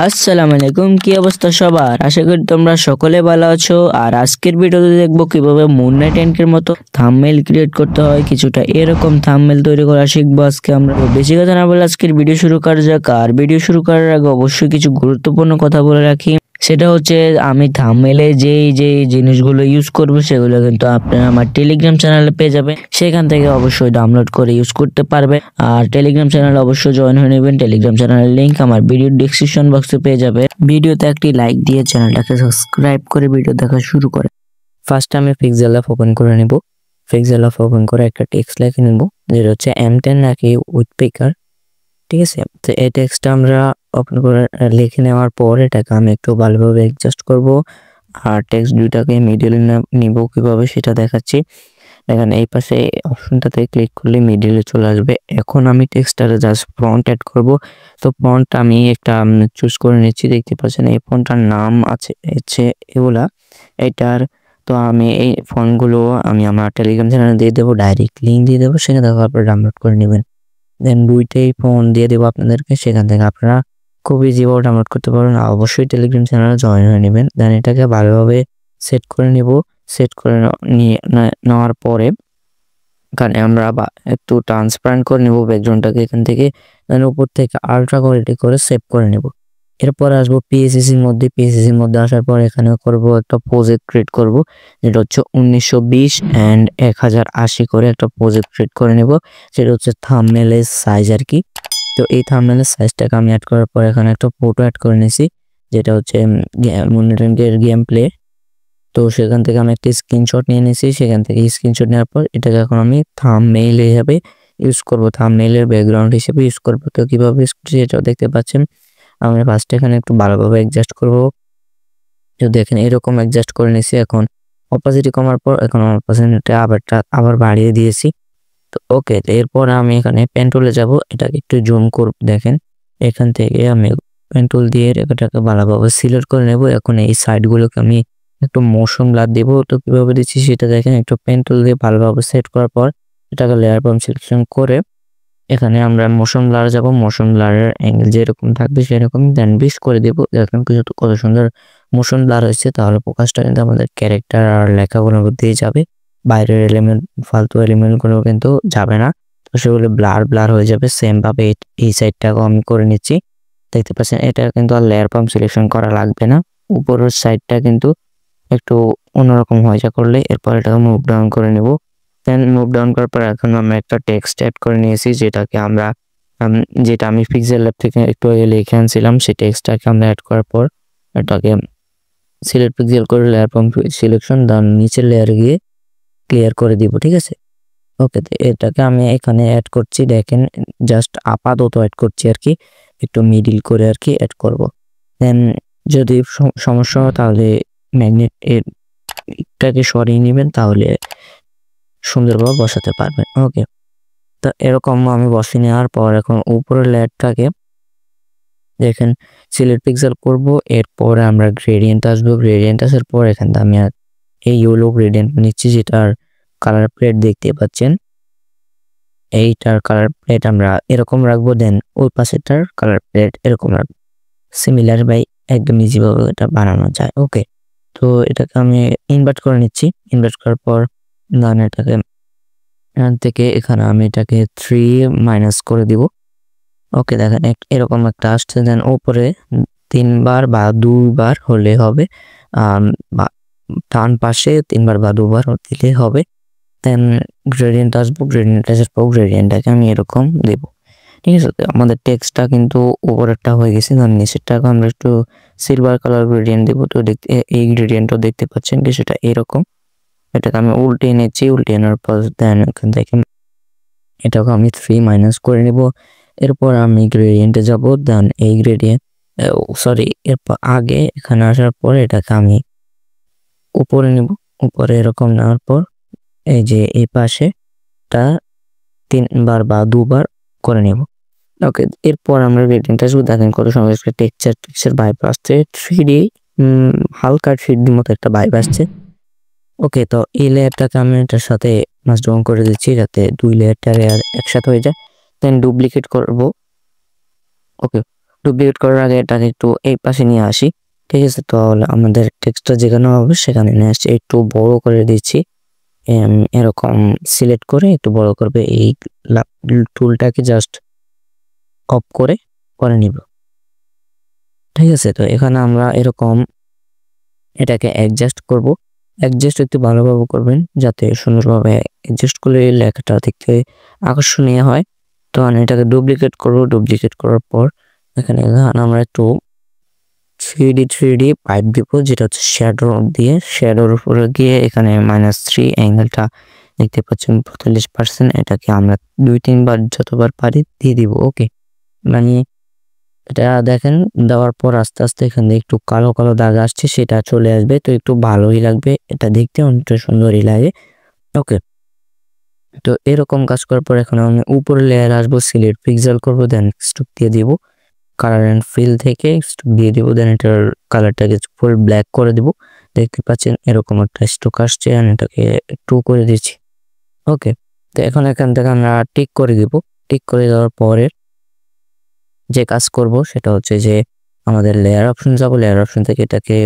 আসসালামু আলাইকুম, কি অবস্থা সবার? আশা করি তোমরা সকলে ভালো আছো। আর আজকের ভিডিওতে দেখবো কিভাবে মুন নাইট এনকের মতো থাম্বনেল ক্রিয়েট করতে হয়। কিছুটা এরকম থাম্বনেল তৈরি করা শিখবো আজকে আমরা। তো বেশি কথা না বলে আজকের ভিডিও শুরু করা যাক। আর ভিডিও শুরু করার আগে অবশ্যই কিছু গুরুত্বপূর্ণ কথা বলে রাখি, সেটা হচ্ছে আমি থাম্বনেলে যেই জিনিসগুলো ইউজ করব সেগুলো কিন্তু আপনারা আমার টেলিগ্রাম চ্যানেলে পেয়ে যাবেন। সেখান থেকে অবশ্যই ডাউনলোড করে ইউজ করতে পারবে। আর টেলিগ্রাম চ্যানেলে অবশ্যই জয়েন হয়ে নেবেন। টেলিগ্রাম চ্যানেলের লিংক আমার ভিডিও ডেসক্রিপশন বক্সে পেয়ে যাবে। ভিডিওতে একটি লাইক দিয়ে চ্যানেলটাকে সাবস্ক্রাইব করে ভিডিও দেখা শুরু করে। ফার্স্ট আমি পিক্সেল অ্যাপ ওপেন করে নেব। পিক্সেল অ্যাপ ওপেন করে একটা টেক্সট লিখে নেব, যেটা হচ্ছে M10 নাকি উইথপিকার। ঠিক আছে, তো এই টেক্সটটা আমরা ওপেন করে লিখে নেওয়ার পর এটাকে আমি একটু ভালোভাবে অ্যাডজাস্ট করব। আর টেক্সট দুইটাকে মিডিলে নিব কিভাবে সেটা দেখাচ্ছি। দেখেন এই পাশে অপশনটাতে ক্লিক করলে মিডিলে চলে আসবে। এখন আমি টেক্সটটারে জাস্ট ফন্ট অ্যাড করব। তো ফন্ট আমি একটা চুজ করে নিচ্ছি। দেখতে পাচ্ছেন এই ফন্টটার নাম হচ্ছে এগুলা এটার। তো আমি এই ফন্টগুলো আমি আমার টেলিগ্রাম চ্যানেলে দিয়ে দেবো, ডাইরেক্ট লিঙ্ক দিয়ে দেবো, সেখানে দেখো আপনারা ডাউনলোড করে নেবেন। দেন দুইটাই ফোন দিয়ে দেবো আপনাদেরকে, সেখান থেকে আপনারা খুব ইজিভাবে ডাউনলোড করতে পারবেন। অবশ্যই টেলিগ্রাম চ্যানেলে জয়েন হয়ে নেবেন। দেন এটাকে ভালোভাবে সেট করে নেব। সেট করে নেওয়ার পরে এখানে আমরা একটু ট্রান্সপারেন্ট করে নেব ব্যাকগ্রাউন্ডটাকে এখান থেকে। দেন উপর থেকে আলট্রা কোয়ালিটি করে সেভ করে নেব। এরপর আসবো পিএসএসির মধ্যে। পিএসএসির মধ্যে আসার পর এখানে করব একটা প্রজেক্ট ক্রিয়েট করব, যেটা হচ্ছে 1920 এন্ড 1080 করে একটা প্রজেক্ট ক্রিয়েট করে নেব। সেটা হচ্ছে থাম্বনেলের সাইজ আর কি। তো এই থাম্বনেলের সাইজটাকে আমি অ্যাড করার পর এখানে একটা ফটো অ্যাড করে নিয়েছি, যেটা হচ্ছে মুন নাইট এনকের গেম প্লে। তো সেখান থেকে আমি একটা স্ক্রিনশট নিয়ে নিয়েছি। সেখান থেকে স্ক্রিনশট নেওয়ার পর এটাকে এখন আমি থাম্বনেইল হিসেবে ইউজ করব, থাম্বনেইলের ব্যাকগ্রাউন্ড হিসেবে ইউজ করব। তো কীভাবে ইউজ করছি এটাও দেখতে পাচ্ছেন। আমি ফার্স্ট এখানে একটু ভালোভাবে অ্যাডজাস্ট করব। তো দেখেন এরকম অ্যাডজাস্ট করে নিয়েছি। এখন অপাসিটি কমার পর এখন অপাসিটিটা আবার বাড়িয়ে দিয়েছি। তো ওকে, এরপর আমি এখানে পেন টুলে যাব। এটাকে একটু জুম করব। দেখেন এখান থেকে আমি পেন টুল দিয়ে এটাকে ভালোভাবে সিলেক্ট করে নেব। এখন এই সাইডগুলোকে আমি একটু মোশন ব্লার দেব। তো কিভাবে দিচ্ছি সেটা দেখেন। একটু পেন টুল দিয়ে ভালোভাবে সেট করার পর এটাকে লেয়ার ফ্রম সিলেকশন করে এখানে আমরা মোশন ব্লার যাব। মোশন ব্লারের অ্যাঙ্গেল যেরকম থাকবে সেরকম দেন 20 করে দেব। দেখেন কত সুন্দর মোশন ব্লার হয়েছে। তাহলে ফোকাসটা কিন্তু আমাদের ক্যারেক্টার আর লেখাগুলোর মধ্যেই যাবে, বাইরের এলিমেন্ট ফালতু এলিমেন্টগুলো কিন্তু যাবে না। তো সেগুলো ব্লার হয়ে যাবে। সেম ভাবে এই সাইডটাকেও আমি করে নিচ্ছি। দেখতে পাচ্ছেন এটা কিন্তু আর লেয়ার ফ্রম সিলেকশন করা লাগবে না। উপরের সাইডটা কিন্তু একটু অন্যরকম হয়ে যা করলে এরপর এটাকে মুভ ডাউন করে নেব। দেন মুভ ডাউন করার পর এখন আমরা একটা টেক্সট অ্যাড করে নিয়েছি, যেটা আমি পিক্সেল ল্যাব থেকে একটু আগে লিখে আনছিলাম। সেই টেক্সটটাকে আমরা অ্যাড করার পর এটাকে সিলেক্ট পিক্সেল করে লেয়ার ফ্রম সিলেকশন দেন নিচের লেয়ারে গিয়ে ক্লিয়ার করে দিব। ঠিক আছে, ওকে। তো এটাকে আমি এখানে অ্যাড করছি। দেখেন জাস্ট আপাতত অ্যাড করছি আর কি, একটু মিডিল করে আর কি অ্যাড করব। দেন যদি সমস্যা হয় তাহলে ম্যাগনেট এটাকে সরিয়ে নেবেন, তাহলে সুন্দরভাবে বসাতে পারবেন। ওকে, তো এরকম আমি বসিয়ে নেওয়ার পর এখন উপরের লেয়ারটাকে দেখেন সিলেক্ট পিক্সেল করব। এরপর আমরা গ্রেডিয়েন্ট আসবো। গ্রেডিয়েন্ট আসার পর এখান থেকে আমি এই ইয়েলো গ্রেডিয়েন্ট নিচ্ছি, যেটার কালার প্লেট দেখতে পাচ্ছেন। এইটার কালার প্লেট আমরা এরকম রাখবো। দেন ওই পাশেটার কালার প্লেট এরকম রাখবো। সিমিলার বাই একদম ইজিভাবে এটা বানানো যায়। ওকে, তো এটাকে আমি ইনভার্ট করে নিচ্ছি। ইনভার্ট করার পর দেন এটাকে এখান থেকে এখানে আমি এটাকে 3 করে দিব। ওকে, দেখেন এরকম একটা আসছে। দেন উপরে 3 বার বা 2 বার হলে হবে, ডান পাশে 3 বার বা 2 বার দিলে হবে। দেন গ্রেডিয়েন্ট আসবো। গ্রেডিয়েন্ট আসার পর গ্রেডিয়েন্টটাকে আমি এরকম দেব। ঠিক আছে, আমাদের টেক্সটটা কিন্তু উপরেরটা হয়ে গেছে। দেন নিচেরটাকে আমরা একটু সিলভার কালার গ্রেডিয়েন্ট দেবো। তো এই গ্রেডিয়েন্টও দেখতে পাচ্ছেন কিছুটা এরকম। এটাকে আমি উল্টে এনেছি। উল্টে আনার পর দেন এখান থেকে এটাকে আমি 3 করে নেব। এরপর আমি গ্রেডিয়েন্টে যাব। দেন এই এরপর আগে এখানে আসার পর এটাকে আমি উপরে নেব। উপরে এরকম নেওয়ার পর এই যে এই পাশেটা 3 বার বা 2 বার করে নেব। ওকে, এরপর আমরা গ্রেডিয়েন্টটা শুধু দেখেন কত সময় টেক্সচার ভাইব আসছে। 3D হালকা 3D মতো একটা ভাইব আসছে। ওকে, তো এই লেয়ারটাকে আমি এটার সাথে মাস্ক ডাউন করে দিচ্ছি, যাতে 2 লেয়ারটা একসাথে হয়ে যায়। দেন ডুপ্লিকেট করব। ওকে, ডুপ্লিকেট করার আগে এটাকে একটু এই পাশে নিয়ে আসি, ঠিক আছে। তাহলে আমাদের টেক্সটটা যেখানে হবে সেখানে নিয়ে আসছি, একটু বড় করে দিচ্ছি। এরকম সিলেক্ট করে একটু বড় করবে, এই টুলটাকে জাস্ট অফ করে করে নিব, ঠিক আছে। তো এখানে আমরা এরকম এটাকে অ্যাডজাস্ট করব। অ্যাডজাস্ট একটু ভালোভাবে করবেন যাতে সুন্দরভাবে অ্যাডজাস্ট করলে লেখাটা দেখতে আকর্ষণীয় হয়। তো আমি এটাকে ডুপ্লিকেট করব। ডুপ্লিকেট করার পর এখানে আমরা একটু 3D পাইপ দিব, যেটা হচ্ছে শ্যাডো দিয়ে। শ্যাডোর উপরে গিয়ে এখানে -3 অ্যাঙ্গেলটা দেখতে পাচ্ছেন 45%, এটাকে আমরা 2-3 বার যতবার পারি দিয়ে দিব। ওকে, মানে এটা দেখেন দেওয়ার পর আস্তে আস্তে এখান থেকে একটু কালো কালো দাগ আসছে, সেটা চলে আসবে। তো একটু ভালোই লাগবে, এটা দেখতে অনেকটা সুন্দরই লাগে। ওকে, তো এরকম কাজ করার পর এখন আমি উপরে লেয়ার আসবো, সিলেক্ট পিক্সেল করবো, দেন স্ট্রোক দিয়ে দিব। কালার অ্যান্ড ফিল থেকে স্ট্রোক দিয়ে দিব, দেন এটার কালারটাকে ফুল ব্ল্যাক করে দিব। দেখতে পাচ্ছেন এরকম একটা স্ট্রোক আসছে, আর এটাকে 2 করে দিচ্ছি। ওকে, তো এখন এখান থেকে আমরা টিক করে দিব। টিক করে দেওয়ার পরে যে কাজ করব সেটা হচ্ছে যে আমাদের লেয়ার অপশন যাব, লেয়ার অপশন থেকে এটাকে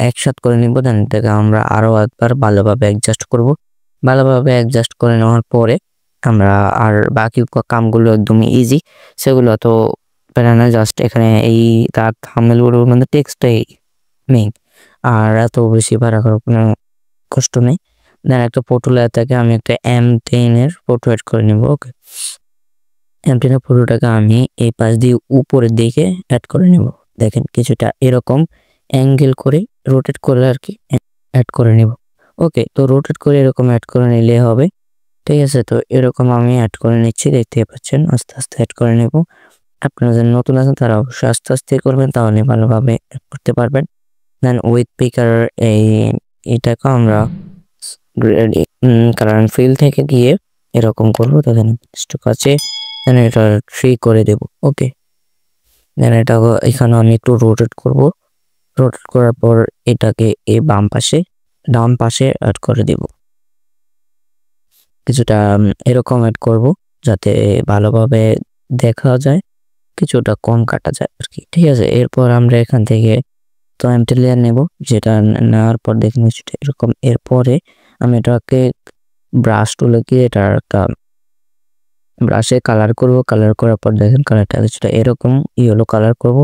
একসাথে করে নিব। দেন এটাকে আমরা আরো একবার ভালোভাবে অ্যাডজাস্ট করব। ভালোভাবে অ্যাডজাস্ট করে নেওয়ার পরে আমরা আর বাকি কামগুলো একদমই ইজি, সেগুলো তো প্যারা না, জাস্ট এখানে এই তার থাম্বনেলগুলোর মধ্যে টেক্সটটাই মেইন, আর এত বেশি ভাড়া করার কোনো কষ্ট নেই। দেন একটা ফটো লেয়ার থেকে আমি একটা M10 এর ফটো অ্যাড করে নিব। ওকে, M10 এর ফটোটাকে আমি এই পাশ দিয়ে উপরের দিকে অ্যাড করে নিব। দেখেন কিছুটা এরকম অ্যাঙ্গেল করে রোটেট করে আর কি অ্যাড করে নিব। ওকে, তো রোটেট করে এরকম অ্যাড করে নিলে হবে, ঠিক আছে। তো এরকম আমি অ্যাড করে নিচ্ছি, দেখতে পাচ্ছেন আস্তে আস্তে অ্যাড করে নেব। আপনারা যারা নতুন আছেন তারা অবশ্যই আস্তে আস্তে করবেন, তাহলে ভালোভাবে করতে পারবেন। দেন উইথ পিকার এটাকে আমরা কারণ ফিল থেকে গিয়ে এরকম করবো। দেখেন স্টক আছে, দেন এটা 3 করে দেব। ওকে, দেন এটা এখানে আমি একটু রোটেট করব। রোটেট করার পর এটাকে এই ডান পাশে অ্যাড করে দেব। কিছুটা এরকম অ্যাড করব যাতে ভালোভাবে দেখা যায়, কিছুটা কম কাটা যায় আর কি, ঠিক আছে। এরপর আমরা এখান থেকে তো এমটি লেয়ার নেব, যেটা নেওয়ার পর দেখেন কিছুটা এরকম। এরপরে আমি এটাকে ব্রাশ টুলে গিয়ে এটা একটা ব্রাশে কালার করব। কালার করার পর দেখেন কালারটা কিছুটা এরকম ইয়েলো কালার করব।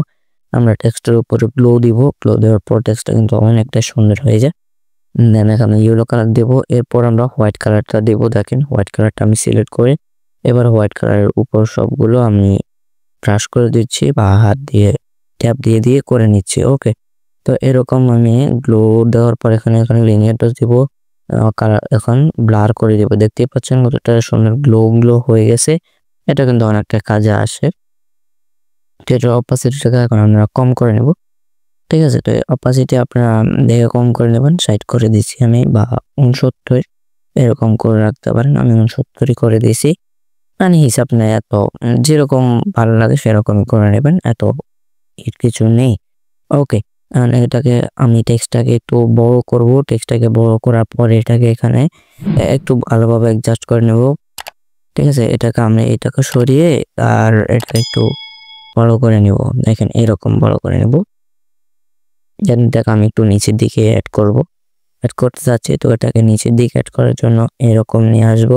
আমরা টেক্সটের উপরে গ্লো দিব, গ্লো দেওয়ার পর টেক্সটটা কিন্তু অনেকটা সুন্দর হয়ে যায়। দেন এখানে ইয়েলো কালার দেব। এরপর আমরা হোয়াইট কালারটা দেব। দেখেন হোয়াইট কালারটা আমি সিলেক্ট করে এবার হোয়াইট কালারের উপর সবগুলো আমি ব্রাশ করে দিচ্ছি বা হাত দিয়ে ট্যাপ দিয়ে দিয়ে করে নিচ্ছি। ওকে, তো এরকম আমি গ্লো দেওয়ার পর এখানে লিনিয়ার টাচ দিব, কালার এখন ব্লার করে দেব। দেখতেই পাচ্ছেন কতটা সুন্দর গ্লো হয়ে গেছে, এটা কিন্তু অনেকটা কাজে আসে। এটার অপাসিটিটাকে এখন আমরা কম করে নেব, ঠিক আছে। তো অপাসিটি আপনারা দেখে কম করে নেবেন, 60 করে দিচ্ছি আমি, বা 69 এরকম করে রাখতে পারেন। আমি 69 করে দিয়েছি, মানে হিসাব নেই, এত যেরকম ভালো লাগে সেরকমই করে নেবেন, এত কিছু নেই। ওকে, এটাকে আমি টেক্সটটাকে একটু বড় করব। টেক্সটটাকে বড় করার পরে এটাকে এখানে একটু ভালোভাবে অ্যাডজাস্ট করে নেব, ঠিক আছে। এটাকে সরিয়ে আর এটা একটু বড় করে নেব। দেখেন এরকম বড় করে নেব। দেন এটাকে আমি একটু নিচের দিকে অ্যাড করতে যাচ্ছি, তো এটাকে নিচের দিকে অ্যাড করার জন্য এরকম নিয়ে আসব।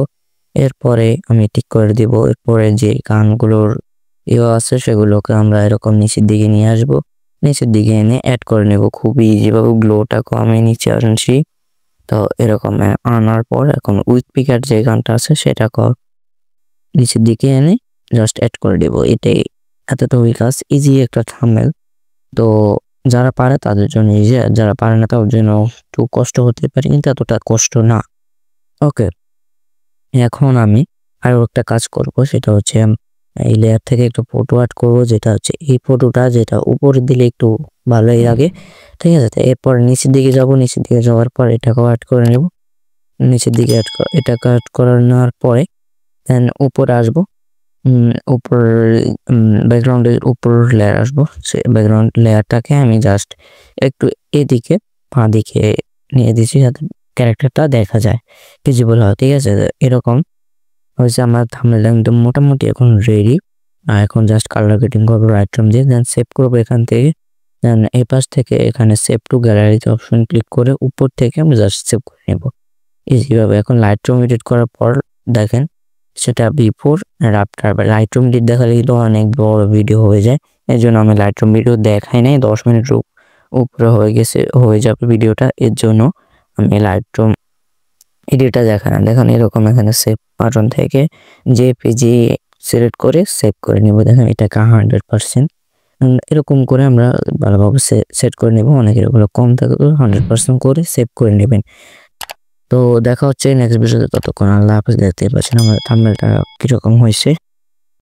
এরপরে আমি ঠিক করে দিব। এরপরে যে গানগুলোর আছে সেগুলোকে আমরা এরকম নিচের দিকে নিয়ে আসব, নিচের দিকে এনে অ্যাড করে নেব খুবই ইজিভাবে। গ্লোটাকে আমি নিচে আনছি, তো এরকম আনার পর এখন উইথ পিকার যে গানটা আছে সেটাকে নিচের দিকে এনে জাস্ট অ্যাড করে দেব। এটাই এতটুকুই কাজ, ইজি একটা থাম্বনেল। তো যারা পারে তাদের জন্য ইজি, যারা পারে না তাদের জন্য একটু কষ্ট হতে পারে, কিন্তু এতটা কষ্ট না। ওকে, এখন আমি আরো একটা কাজ করব, সেটা হচ্ছে এই লেয়ার থেকে একটু ফটো অ্যাড করব, যেটা হচ্ছে এই ফটোটা, যেটা উপরে দিলে একটু ভালোই লাগে, ঠিক আছে। এরপর নিচের দিকে যাব, নিচের দিকে যাওয়ার পর এটাকেও অ্যাড করে নেব। নিচের দিকে এটাকে অ্যাড করে নেওয়ার পরে দেন উপরে আসবো, উপর ব্যাকগ্রাউন্ডের উপর লেয়ার আসবো। সে ব্যাকগ্রাউন্ড লেয়ারটাকে আমি জাস্ট একটু এদিকে বাঁ দিকে নিয়ে দিচ্ছি যাতে ক্যারেক্টারটা দেখা যায়, ভিজিবল হয়, ঠিক আছে। এরকম হয়েছে আমার থাম্বনেল একদম মোটামুটি এখন রেডি। এখন জাস্ট কালার গ্রেডিং করবো লাইটরুম দিয়ে, দেন সেভ করবো এখান থেকে। দেন এই পাশ থেকে এখানে সেভ টু গ্যালারিতে অপশন ক্লিক করে উপর থেকে আমি জাস্ট সেভ করে নেব ইজিভাবে। এখন লাইটরুম এডিট করার পর দেখেন সেটা বিফোর আর আফটার। লাইটরুম এডিট দেখালে কিন্তু অনেক বড় ভিডিও হয়ে যায়, এর জন্য আমি লাইটরুম ভিডিও দেখাই নাই। 10 মিনিট উপরে হয়ে যাবে ভিডিওটা, এর জন্য আমি লাইটরুম এডিটটা দেখাই না। দেখেন এরকম এখানে সেভ বাটন থেকে জেপিজি সিলেক্ট করে সেভ করে নেব। দেখেন এটাকে 100% এরকম করে আমরা ভালোভাবে সেট করে নেব। অনেকের এগুলো কম থাকে তো 100% করে সেভ করে নেবেন। তো দেখা হচ্ছে নেক্সট ভিডিওতে, ততক্ষণ আল্লাহ হাফেজ। দেখতে পাচ্ছেন আমার থাম্বনেলটা কিরকম হয়েছে।